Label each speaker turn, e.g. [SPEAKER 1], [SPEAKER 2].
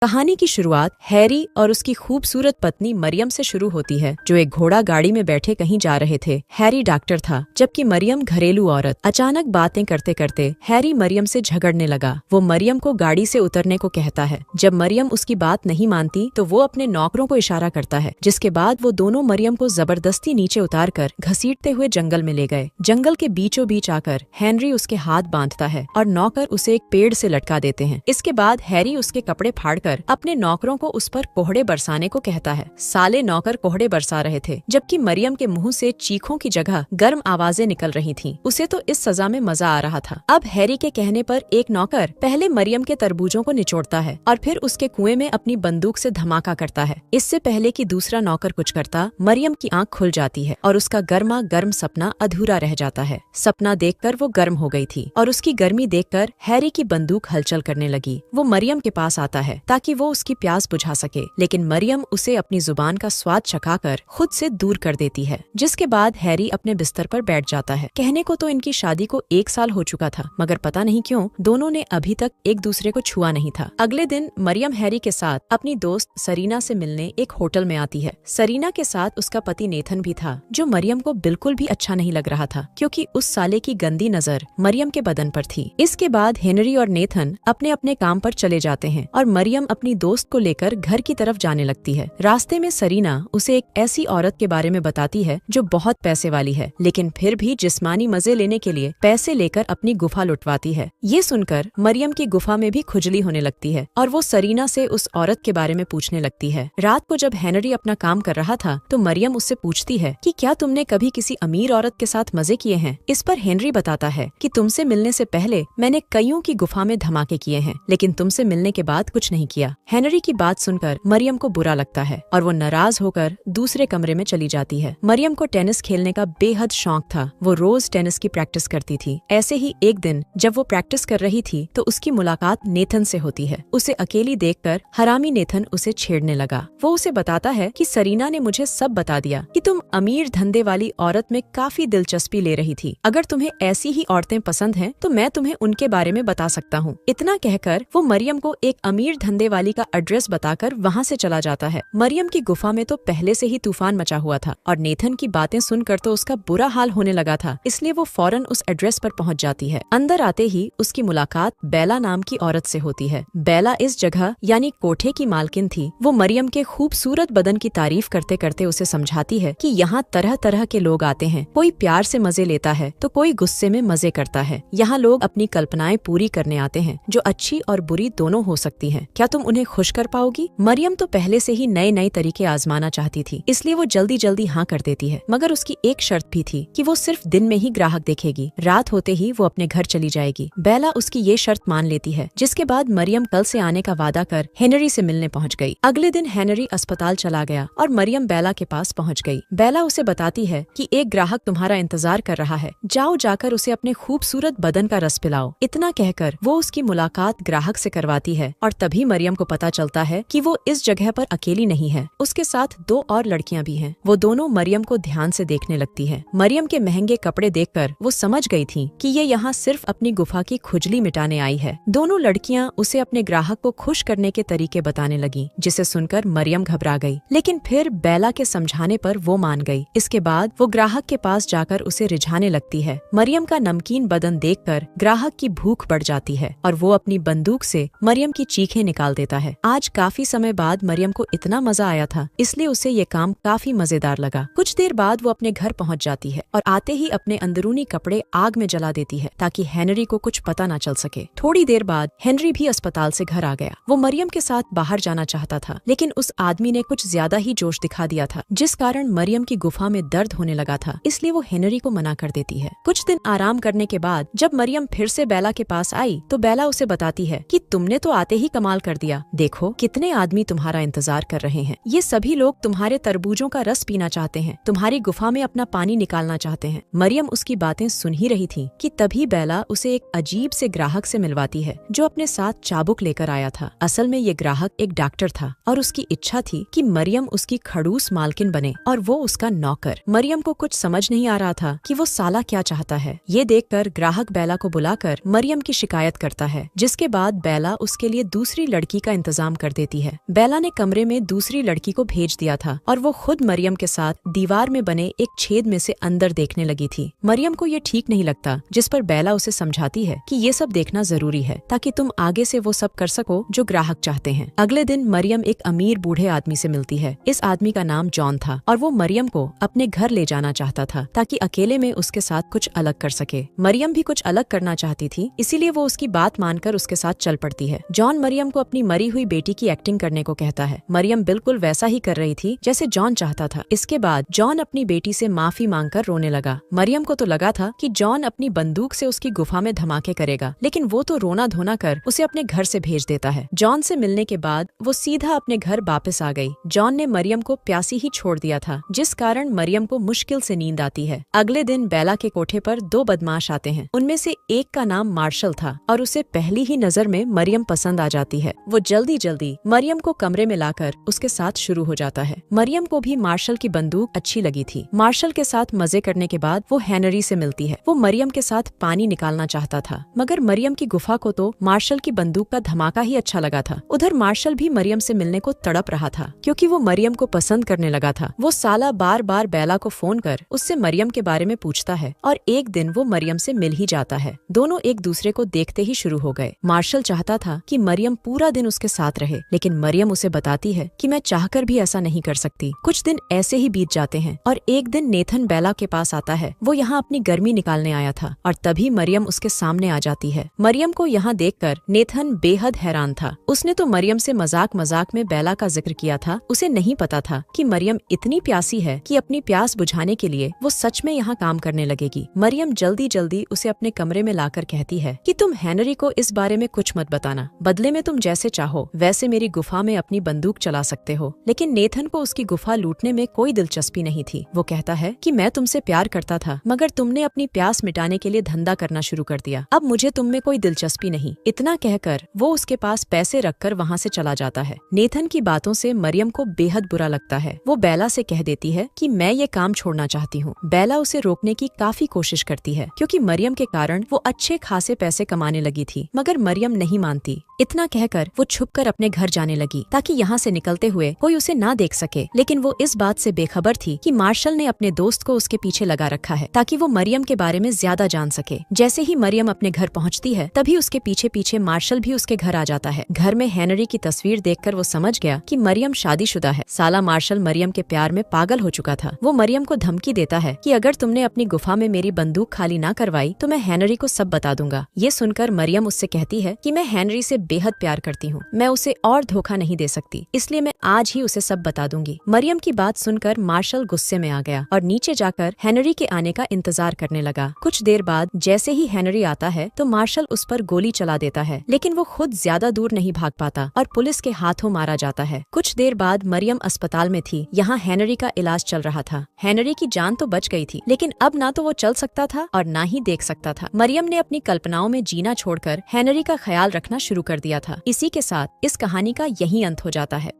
[SPEAKER 1] कहानी की शुरुआत हैरी और उसकी खूबसूरत पत्नी मरियम से शुरू होती है, जो एक घोड़ा गाड़ी में बैठे कहीं जा रहे थे। हैरी डॉक्टर था, जबकि मरियम घरेलू औरत। अचानक बातें करते करते हैरी मरियम से झगड़ने लगा। वो मरियम को गाड़ी से उतरने को कहता है। जब मरियम उसकी बात नहीं मानती तो वो अपने नौकरों को इशारा करता है, जिसके बाद वो दोनों मरियम को जबरदस्ती नीचे उतार कर घसीटते हुए जंगल में ले गए। जंगल के बीचों बीच आकर हेनरी उसके हाथ बांधता है और नौकर उसे एक पेड़ से लटका देते हैं। इसके बाद हैरी उसके कपड़े फाड़ अपने नौकरों को उस पर कोहड़े बरसाने को कहता है। साले नौकर कोहड़े बरसा रहे थे, जबकि मरियम के मुंह से चीखों की जगह गर्म आवाजें निकल रही थीं। उसे तो इस सजा में मजा आ रहा था। अब हैरी के कहने पर एक नौकर पहले मरियम के तरबूजों को निचोड़ता है और फिर उसके कुएं में अपनी बंदूक से धमाका करता है। इससे पहले कि दूसरा नौकर कुछ करता, मरियम की आंख खुल जाती है और उसका गर्मा गर्म सपना अधूरा रह जाता है। सपना देखकर वो गर्म हो गई थी और उसकी गर्मी देखकर हैरी की बंदूक हलचल करने लगी। वो मरियम के पास आता है ताकि वो उसकी प्यास बुझा सके, लेकिन मरियम उसे अपनी जुबान का स्वाद चखाकर खुद से दूर कर देती है। जिसके बाद हैरी अपने बिस्तर पर बैठ जाता है। कहने को तो इनकी शादी को 1 साल हो चुका था, मगर पता नहीं क्यों दोनों ने अभी तक एक दूसरे को छुआ नहीं था। अगले दिन मरियम हैरी के साथ अपनी दोस्त सरीना से मिलने एक होटल में आती है। सरीना के साथ उसका पति नेथन भी था, जो मरियम को बिल्कुल भी अच्छा नहीं लग रहा था, क्योंकि उस साले की गंदी नजर मरियम के बदन पर थी। इसके बाद हेनरी और नेथन अपने अपने काम पर चले जाते हैं और मरियम अपनी दोस्त को लेकर घर की तरफ जाने लगती है। रास्ते में सरीना उसे एक ऐसी औरत के बारे में बताती है जो बहुत पैसे वाली है, लेकिन फिर भी जिस्मानी मजे लेने के लिए पैसे लेकर अपनी गुफा लुटवाती है। ये सुनकर मरियम की गुफा में भी खुजली होने लगती है और वो सरीना से उस औरत के बारे में पूछने लगती है। रात को जब हेनरी अपना काम कर रहा था तो मरियम उससे पूछती है कि क्या तुमने कभी किसी अमीर औरत के साथ मजे किए हैं। इस पर हेनरी बताता है कि तुमसे मिलने से पहले मैंने कईयों की गुफा में धमाके किए हैं, लेकिन तुमसे मिलने के बाद कुछ नहीं किया। हेनरी की बात सुनकर मरियम को बुरा लगता है और वो नाराज होकर दूसरे कमरे में चली जाती है। मरियम को टेनिस खेलने का बेहद शौक था। वो रोज टेनिस की प्रैक्टिस करती थी। ऐसे ही एक दिन जब वो प्रैक्टिस कर रही थी तो उसकी मुलाकात नेथन से होती है। उसे अकेली देखकर हरामी नेथन उसे छेड़ने लगा। वो उसे बताता है कि सरीना ने मुझे सब बता दिया कि तुम अमीर धंधे वाली औरत में काफी दिलचस्पी ले रही थी। अगर तुम्हें ऐसी ही औरतें पसंद हैं तो मैं तुम्हें उनके बारे में बता सकता हूँ। इतना कहकर वो मरियम को एक अमीर धंधे वाली का एड्रेस बताकर वहाँ से चला जाता है। मरियम की गुफा में तो पहले से ही तूफान मचा हुआ था और नेथन की बातें सुनकर तो उसका बुरा हाल होने लगा था, इसलिए वो फौरन उस एड्रेस पर पहुँच जाती है। अंदर आते ही उसकी मुलाकात बेला नाम की औरत से होती है। बेला इस जगह यानी कोठे की मालकिन थी। वो मरियम के खूबसूरत बदन की तारीफ करते करते उसे समझाती है कि यहाँ तरह तरह के लोग आते हैं। कोई प्यार से मजे लेता है तो कोई गुस्से में मजे करता है। यहाँ लोग अपनी कल्पनाएं पूरी करने आते हैं, जो अच्छी और बुरी दोनों हो सकती हैं। क्या तुम उन्हें खुश कर पाओगी? मरियम तो पहले से ही नए नए तरीके आजमाना चाहती थी, इसलिए वो जल्दी जल्दी हाँ कर देती है, मगर उसकी एक शर्त भी थी कि वो सिर्फ दिन में ही ग्राहक देखेगी। रात होते ही वो अपने घर चली जाएगी। बेला उसकी ये शर्त मान लेती है, जिसके बाद मरियम कल से आने का वादा कर हेनरी से मिलने पहुँच गई। अगले दिन हेनरी अस्पताल चला गया और मरियम बेला के पास पहुँच गई। बेला उसे बताती है कि एक ग्राहक तुम्हारा इंतजार कर रहा है, जाओ जाकर उसे अपने खूबसूरत बदन का रस पिलाओ। इतना कहकर वो उसकी मुलाकात ग्राहक से करवाती है और तभी मरियम को पता चलता है कि वो इस जगह पर अकेली नहीं है, उसके साथ 2 और लड़कियां भी हैं। वो दोनों मरियम को ध्यान से देखने लगती हैं। मरियम के महंगे कपड़े देखकर वो समझ गई थी कि ये यहाँ सिर्फ अपनी गुफा की खुजली मिटाने आई है। दोनों लड़कियां उसे अपने ग्राहक को खुश करने के तरीके बताने लगी, जिसे सुनकर मरियम घबरा गई, लेकिन फिर बेला के समझाने पर वो मान गई। इसके बाद वो ग्राहक के पास जाकर उसे रिझाने लगती है। मरियम का नमकीन बदन देखकर ग्राहक की भूख बढ़ जाती है और वो अपनी बंदूक से मरियम की चीखें निकाल देता है। आज काफी समय बाद मरियम को इतना मजा आया था, इसलिए उसे ये काम काफी मजेदार लगा। कुछ देर बाद वो अपने घर पहुंच जाती है और आते ही अपने अंदरूनी कपड़े आग में जला देती है ताकि हेनरी को कुछ पता न चल सके। थोड़ी देर बाद हेनरी भी अस्पताल से घर आ गया। वो मरियम के साथ बाहर जाना चाहता था, लेकिन उस आदमी ने कुछ ज्यादा ही जोश दिखा दिया था, जिस कारण मरियम की गुफा में दर्द होने लगा था, इसलिए वो हेनरी को मना कर देती है। कुछ दिन आराम करने के बाद जब मरियम फिर से बेला के पास आई तो बेला उसे बताती है कि तुमने तो आते ही कमाल कर दिया, देखो कितने आदमी तुम्हारा इंतजार कर रहे हैं। ये सभी लोग तुम्हारे तरबूजों का रस पीना चाहते हैं, तुम्हारी गुफा में अपना पानी निकालना चाहते हैं। मरियम उसकी बातें सुन ही रही थी कि तभी बेला उसे एक अजीब से ग्राहक से मिलवाती है, जो अपने साथ चाबुक लेकर आया था। असल में ये ग्राहक एक डॉक्टर था और उसकी इच्छा थी कि मरियम उसकी खड़ूस मालकिन बने और वो उसका नौकर। मरियम को कुछ समझ नहीं आ रहा था कि वो साला क्या चाहता है। ये देखकर ग्राहक बेला को बुलाकर मरियम की शिकायत करता है, जिसके बाद बेला उसके लिए दूसरी लड़की लड़की का इंतजाम कर देती है। बेला ने कमरे में दूसरी लड़की को भेज दिया था और वो खुद मरियम के साथ दीवार में बने एक छेद में से अंदर देखने लगी थी। मरियम को ये ठीक नहीं लगता, जिस पर बेला उसे समझाती है कि ये सब देखना जरूरी है ताकि तुम आगे से वो सब कर सको जो ग्राहक चाहते हैं। अगले दिन मरियम एक अमीर बूढ़े आदमी से मिलती है। इस आदमी का नाम जॉन था और वो मरियम को अपने घर ले जाना चाहता था ताकि अकेले में उसके साथ कुछ अलग कर सके। मरियम भी कुछ अलग करना चाहती थी, इसीलिए वो उसकी बात मानकर उसके साथ चल पड़ती है। जॉन मरियम को अपनी मरी हुई बेटी की एक्टिंग करने को कहता है। मरियम बिल्कुल वैसा ही कर रही थी जैसे जॉन चाहता था। इसके बाद जॉन अपनी बेटी से माफी मांगकर रोने लगा। मरियम को तो लगा था कि जॉन अपनी बंदूक से उसकी गुफा में धमाके करेगा, लेकिन वो तो रोना धोना कर उसे अपने घर से भेज देता है। जॉन से मिलने के बाद वो सीधा अपने घर वापस आ गई। जॉन ने मरियम को प्यासी ही छोड़ दिया था, जिस कारण मरियम को मुश्किल से नींद आती है। अगले दिन बेला के कोठे पर दो बदमाश आते हैं। उनमें से एक का नाम मार्शल था और उसे पहली ही नजर में मरियम पसंद आ जाती है। वो जल्दी जल्दी मरियम को कमरे में लाकर उसके साथ शुरू हो जाता है। मरियम को भी मार्शल की बंदूक अच्छी लगी थी। मार्शल के साथ मजे करने के बाद वो हेनरी से मिलती है। वो मरियम के साथ पानी निकालना चाहता था, मगर मरियम की गुफा को तो मार्शल की बंदूक का धमाका ही अच्छा लगा था। उधर मार्शल भी मरियम से मिलने को तड़प रहा था, क्योंकि वो मरियम को पसंद करने लगा था। वो साला बार बार बेला को फोन कर उससे मरियम के बारे में पूछता है और एक दिन वो मरियम से मिल ही जाता है। दोनों एक दूसरे को देखते ही शुरू हो गए। मार्शल चाहता था कि मरियम पूरा दिन उसके साथ रहे, लेकिन मरियम उसे बताती है कि मैं चाहकर भी ऐसा नहीं कर सकती। कुछ दिन ऐसे ही बीत जाते हैं और एक दिन नेथन बेला के पास आता है। वो यहाँ अपनी गर्मी निकालने आया था और तभी मरियम उसके सामने आ जाती है। मरियम को यहाँ देखकर नेथन बेहद हैरान था। उसने तो मरियम से मजाक मजाक में बेला का जिक्र किया था। उसे नहीं पता था कि मरियम इतनी प्यासी है कि अपनी प्यास बुझाने के लिए वो सच में यहाँ काम करने लगेगी। मरियम जल्दी जल्दी उसे अपने कमरे में लाकर कहती है कि तुम हेनरी को इस बारे में कुछ मत बताना, बदले में तुम जैसे चाहो वैसे मेरी गुफा में अपनी बंदूक चला सकते हो। लेकिन नेथन को उसकी गुफा लूटने में कोई दिलचस्पी नहीं थी। वो कहता है कि मैं तुमसे प्यार करता था, मगर तुमने अपनी प्यास मिटाने के लिए धंधा करना शुरू कर दिया। अब मुझे तुम में कोई दिलचस्पी नहीं। इतना कहकर वो उसके पास पैसे रखकर वहाँ से चला जाता है। नेथन की बातों से मरियम को बेहद बुरा लगता है। वो बेला से कह देती है कि मैं ये काम छोड़ना चाहती हूँ। बेला उसे रोकने की काफी कोशिश करती है, क्योंकि मरियम के कारण वो अच्छे खासे पैसे कमाने लगी थी, मगर मरियम नहीं मानती। इतना कहकर वो छुपकर अपने घर जाने लगी ताकि यहाँ से निकलते हुए कोई उसे ना देख सके। लेकिन वो इस बात से बेखबर थी कि मार्शल ने अपने दोस्त को उसके पीछे लगा रखा है ताकि वो मरियम के बारे में ज्यादा जान सके। जैसे ही मरियम अपने घर पहुँचती है, तभी उसके पीछे पीछे मार्शल भी उसके घर आ जाता है। घर में हेनरी की तस्वीर देखकर वो समझ गया कि मरियम शादीशुदा है। साला मार्शल मरियम के प्यार में पागल हो चुका था। वो मरियम को धमकी देता है कि अगर तुमने अपनी गुफा में मेरी बंदूक खाली ना करवाई तो मैं हेनरी को सब बता दूंगा। ये सुनकर मरियम उससे कहती है कि मैं हेनरी से बेहद प्यार करती हूँ, मैं उसे और धोखा नहीं दे सकती, इसलिए मैं आज ही उसे सब बता दूंगी। मरियम की बात सुनकर मार्शल गुस्से में आ गया और नीचे जाकर हेनरी के आने का इंतजार करने लगा। कुछ देर बाद जैसे ही हेनरी आता है तो मार्शल उस पर गोली चला देता है, लेकिन वो खुद ज्यादा दूर नहीं भाग पाता और पुलिस के हाथों मारा जाता है। कुछ देर बाद मरियम अस्पताल में थी। यहाँ हेनरी का इलाज चल रहा था। हेनरी की जान तो बच गई थी, लेकिन अब ना तो वो चल सकता था और ना ही देख सकता था। मरियम ने अपनी कल्पनाओं में जीना छोड़कर हेनरी का ख्याल रखना शुरू कर दिया था। इसी के साथ इस कहानी का यही अंत हो जाता है।